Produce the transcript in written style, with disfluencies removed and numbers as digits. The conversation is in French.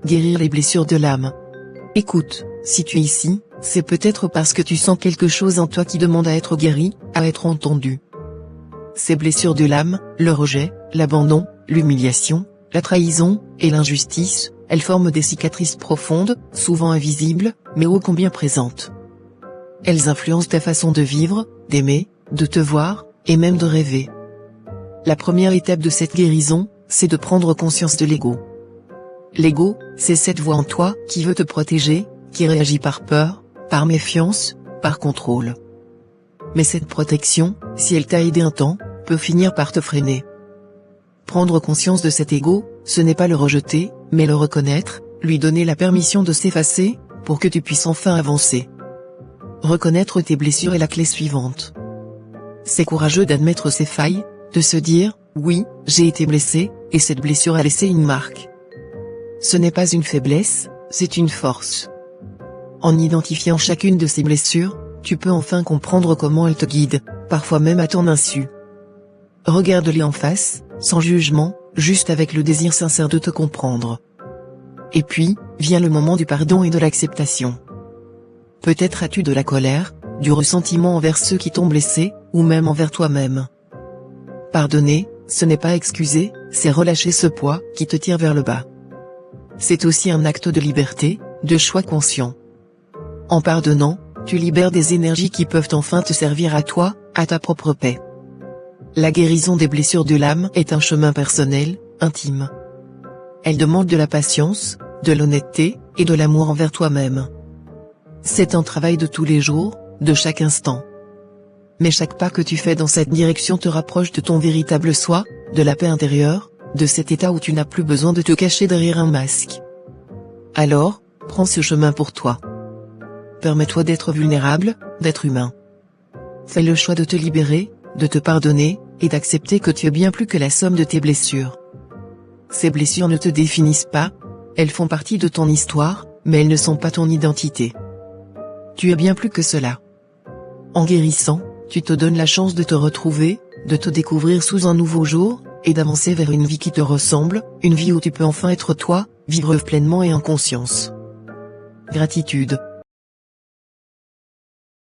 guérir les blessures de l'âme. Écoute, si tu es ici, c'est peut-être parce que tu sens quelque chose en toi qui demande à être guéri, à être entendu. Ces blessures de l'âme, le rejet, l'abandon, l'humiliation, la trahison, et l'injustice, elles forment des cicatrices profondes, souvent invisibles, mais ô combien présentes. Elles influencent ta façon de vivre, d'aimer, de te voir, et même de rêver. La première étape de cette guérison, c'est de prendre conscience de l'ego. L'ego, c'est cette voix en toi qui veut te protéger, qui réagit par peur, par méfiance, par contrôle. Mais cette protection, si elle t'a aidé un temps, peut finir par te freiner. Prendre conscience de cet ego, ce n'est pas le rejeter, mais le reconnaître, lui donner la permission de s'effacer, pour que tu puisses enfin avancer. Reconnaître tes blessures est la clé suivante. C'est courageux d'admettre ses failles, de se dire, oui, j'ai été blessé, et cette blessure a laissé une marque. Ce n'est pas une faiblesse, c'est une force. En identifiant chacune de ces blessures, tu peux enfin comprendre comment elles te guident, parfois même à ton insu. Regarde-les en face, sans jugement, juste avec le désir sincère de te comprendre. Et puis, vient le moment du pardon et de l'acceptation. Peut-être as-tu de la colère, du ressentiment envers ceux qui t'ont blessé, ou même envers toi-même. Pardonner, ce n'est pas excuser, c'est relâcher ce poids qui te tire vers le bas. C'est aussi un acte de liberté, de choix conscient. En pardonnant, tu libères des énergies qui peuvent enfin te servir à toi, à ta propre paix. La guérison des blessures de l'âme est un chemin personnel, intime. Elle demande de la patience, de l'honnêteté, et de l'amour envers toi-même. C'est un travail de tous les jours, de chaque instant. Mais chaque pas que tu fais dans cette direction te rapproche de ton véritable soi, de la paix intérieure, de cet état où tu n'as plus besoin de te cacher derrière un masque. Alors, prends ce chemin pour toi. Permets-toi d'être vulnérable, d'être humain. Fais le choix de te libérer, de te pardonner, et d'accepter que tu es bien plus que la somme de tes blessures. Ces blessures ne te définissent pas, elles font partie de ton histoire, mais elles ne sont pas ton identité. Tu es bien plus que cela. En guérissant, tu te donnes la chance de te retrouver, de te découvrir sous un nouveau jour, et d'avancer vers une vie qui te ressemble, une vie où tu peux enfin être toi, vivre pleinement et en conscience. Gratitude.